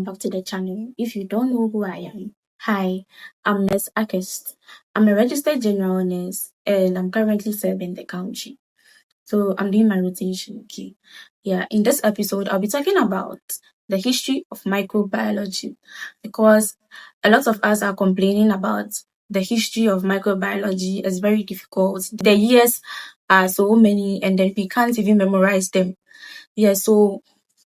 back to the channel. If you don't know who I am, hi, I'm Nurse Akest. I'm a registered general nurse and I'm currently serving the country. So I'm doing my rotation, okay? Yeah, in this episode, I'll be talking about the history of microbiology because a lot of us are complaining about the history of microbiology is very difficult. The years are so many and then we can't even memorize them. Yeah, so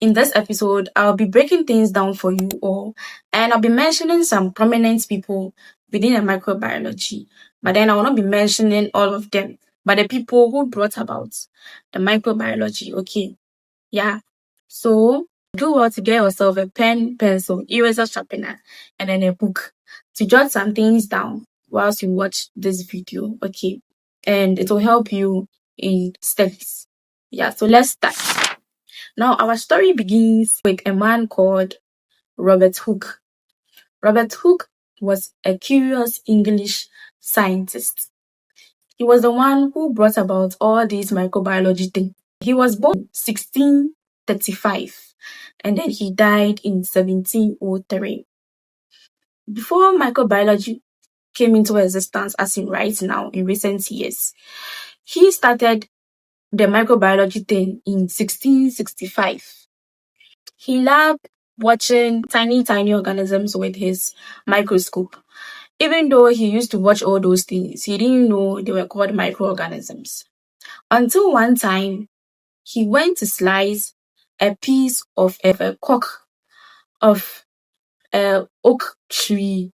in this episode, I'll be breaking things down for you all and I'll be mentioning some prominent people within the microbiology. But then I will not be mentioning all of them, but the people who brought about the microbiology, okay? Yeah. So do well to get yourself a pen, pencil, eraser, sharpener, and then a book to jot some things down whilst you watch this video, okay? And it will help you in studies. Yeah, so let's start. Now, our story begins with a man called Robert Hooke. Robert Hooke was a curious English scientist. He was the one who brought about all these microbiology things. He was born in 1635 and then he died in 1703. Before microbiology came into existence, as in right now, in recent years, he started the microbiology thing in 1665. He loved watching tiny organisms with his microscope. Even though he used to watch all those things, he didn't know they were called microorganisms. Until one time, he went to slice a piece of a cork of an oak tree.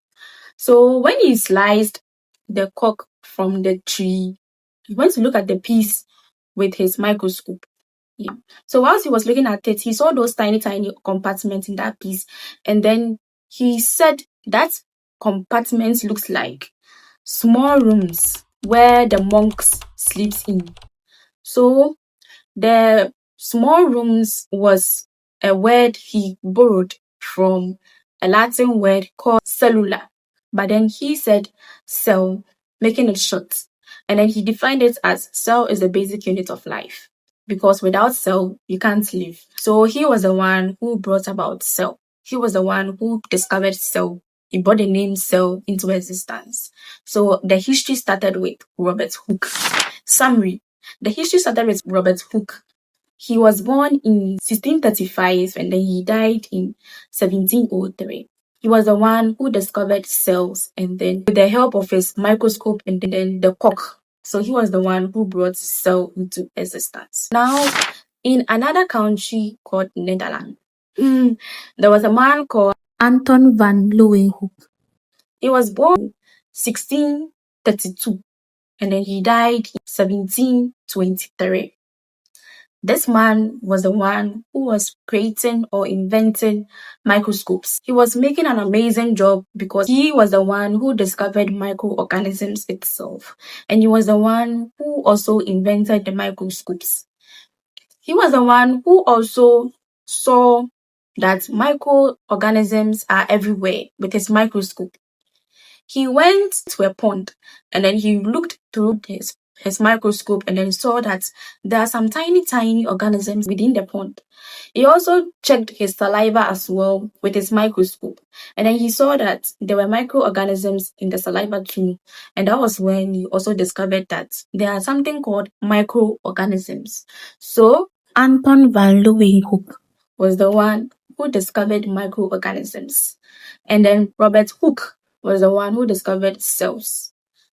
So when he sliced the cork from the tree, he went to look at the piece with his microscope. Yeah. So whilst he was looking at it, he saw those tiny compartments in that piece. And then he said that compartment looks like small rooms where the monks sleeps in. So the small rooms was a word he borrowed from a Latin word called cellular. But then he said cell, making it short. And then he defined it as cell is the basic unit of life. Because without cell, you can't live. So he was the one who brought about cell. He was the one who discovered cell. He brought the name cell into existence. So the history started with Robert Hooke. Summary. The history started with Robert Hooke. He was born in 1635 and then he died in 1703. He was the one who discovered cells and then with the help of his microscope and then the cork. So he was the one who brought cell into existence. Now, in another country called Netherlands, there was a man called Anton van Leeuwenhoek. He was born in 1632 and then he died in 1723. This man was the one who was creating or inventing microscopes. He was making an amazing job because he was the one who discovered microorganisms itself. And he was the one who also invented the microscopes. He was the one who also saw that microorganisms are everywhere with his microscope. He went to a pond and then he looked through his microscope and then saw that there are some tiny organisms within the pond. He also checked his saliva as well with his microscope and then he saw that there were microorganisms in the saliva too. And that was when he also discovered that there are something called microorganisms. So Anton van Leeuwenhoek was the one who discovered microorganisms. And then Robert Hooke was the one who discovered cells.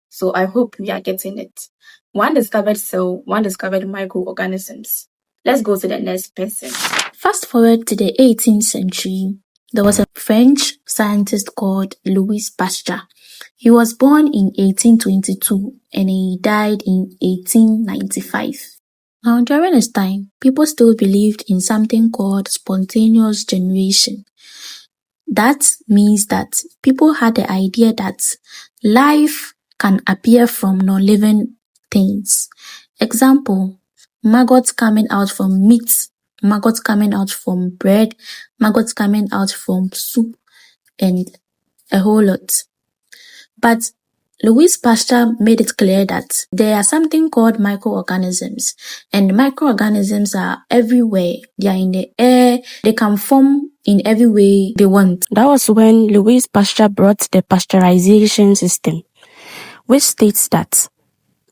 So I hope we are getting it. One discovered cell, one discovered microorganisms. Let's go to the next person. Fast forward to the 18th century. There was a French scientist called Louis Pasteur. He was born in 1822 and he died in 1895. Now, during his time, people still believed in something called spontaneous generation. That means that people had the idea that life can appear from non-living things. Example, maggots coming out from meat, maggots coming out from bread, maggots coming out from soup, and a whole lot. But Louis Pasteur made it clear that there are something called microorganisms, and microorganisms are everywhere. They are in the air. They can form in every way they want. That was when Louis Pasteur brought the pasteurization system, which states that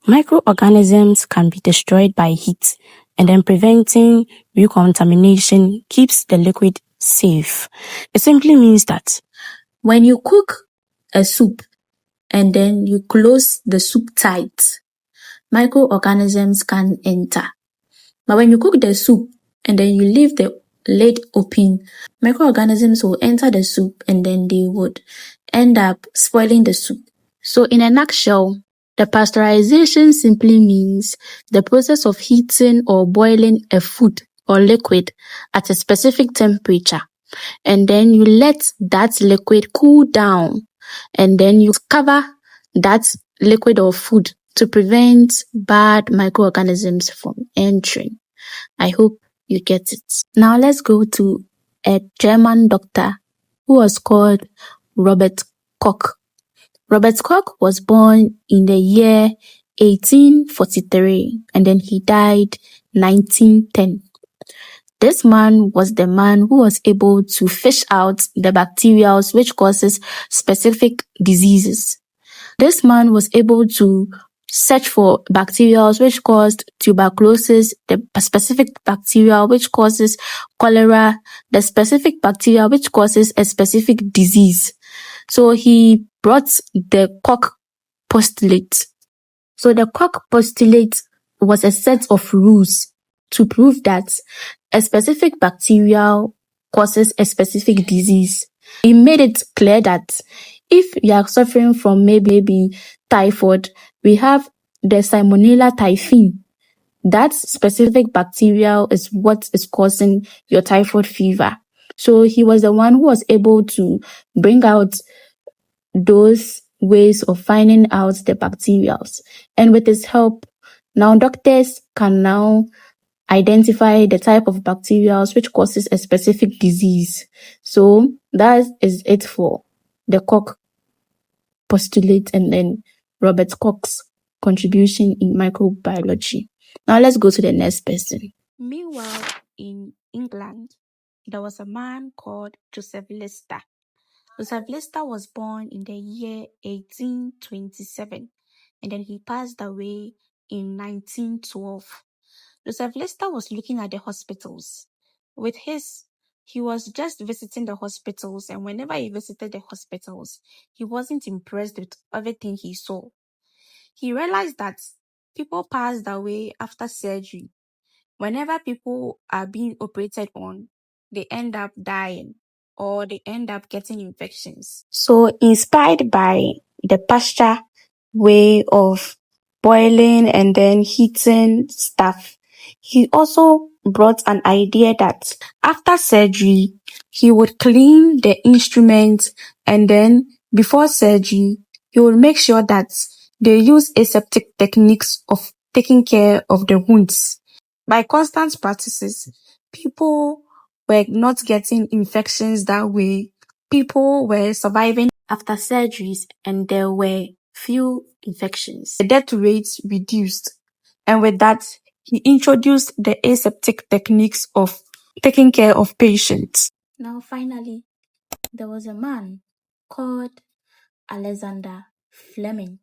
microorganisms can be destroyed by heat, and then preventing recontamination keeps the liquid safe. It simply means that when you cook a soup and then you close the soup tight, microorganisms can enter. But when you cook the soup and then you leave the lid open, microorganisms will enter the soup and then they would end up spoiling the soup. So in a nutshell, the pasteurization simply means the process of heating or boiling a food or liquid at a specific temperature, and then you let that liquid cool down, and then you cover that liquid or food to prevent bad microorganisms from entering. I hope you get it. Now let's go to a German doctor who was called Robert Koch. Robert Koch was born in the year 1843 and then he died 1910. This man was the man who was able to fish out the bacteria which causes specific diseases. This man was able to search for bacteria which caused tuberculosis, the specific bacteria which causes cholera, the specific bacteria which causes a specific disease. So he brought the Koch postulate. So the Koch postulate was a set of rules to prove that a specific bacteria causes a specific disease. He made it clear that if you are suffering from maybe typhoid, we have the Salmonella typhi. That specific bacteria is what is causing your typhoid fever. So he was the one who was able to bring out those ways of finding out the bacteria. And with his help, now doctors can now identify the type of bacteria which causes a specific disease. So that is it for the Koch postulate and then Robert Koch's contribution in microbiology. Now let's go to the next person. Meanwhile, in England, there was a man called Joseph Lister. Joseph Lister was born in the year 1827 and then he passed away in 1912. Joseph Lister was looking at the hospitals. He was just visiting the hospitals, and whenever he visited the hospitals, he wasn't impressed with everything he saw. He realized that people passed away after surgery. Whenever people are being operated on, they end up dying or they end up getting infections. So inspired by the Pasteur way of boiling and then heating stuff, he also brought an idea that after surgery, he would clean the instrument, and then before surgery, he would make sure that they use aseptic techniques of taking care of the wounds. By constant practices, people were not getting infections that way. People were surviving after surgeries and there were few infections. The death rates reduced, and with that, he introduced the aseptic techniques of taking care of patients. Now finally, there was a man called Alexander Fleming.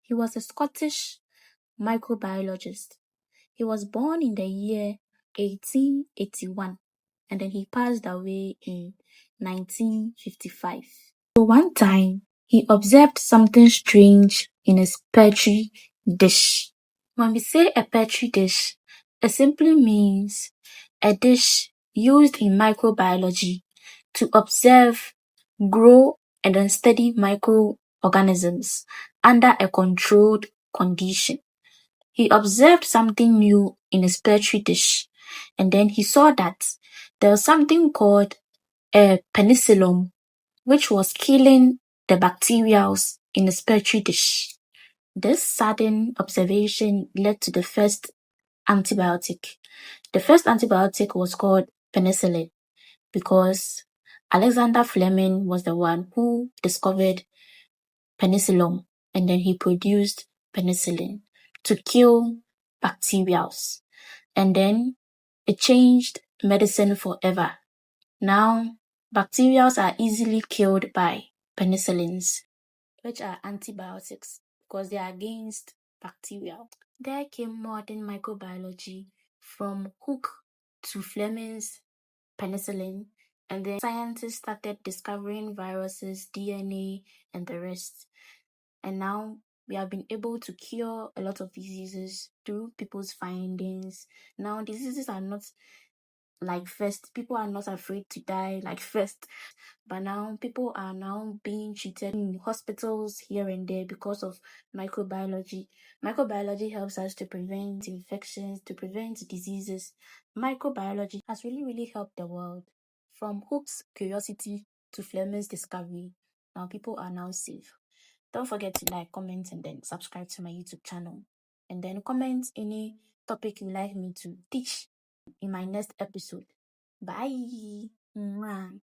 He was a Scottish microbiologist. He was born in the year 1881 and then he passed away in 1955. So one time, he observed something strange in his petri dish. When we say a petri dish, it simply means a dish used in microbiology to observe, grow, and then study microorganisms under a controlled condition. He observed something new in his petri dish, and then he saw that there was something called a penicillin, which was killing the bacteria in his petri dish. This sudden observation led to the first antibiotic. The first antibiotic was called penicillin because Alexander Fleming was the one who discovered penicillin, and then he produced penicillin to kill bacteria. And then it changed medicine forever. Now, bacteria are easily killed by penicillins, which are antibiotics because they are against bacteria. There came modern microbiology from Hook to Fleming's penicillin, and then scientists started discovering viruses, DNA, and the rest. And now we have been able to cure a lot of diseases through people's findings. Now, diseases are not like first, people are not afraid to die like first, but now people are now being treated in hospitals here and there because of microbiology. Microbiology helps us to prevent infections, to prevent diseases. Microbiology has really, really helped the world. From Hook's curiosity to Fleming's discovery, now people are now safe. Don't forget to like, comment, and then subscribe to my YouTube channel. And then comment any topic you'd like me to teach in my next episode. Bye. Mwah.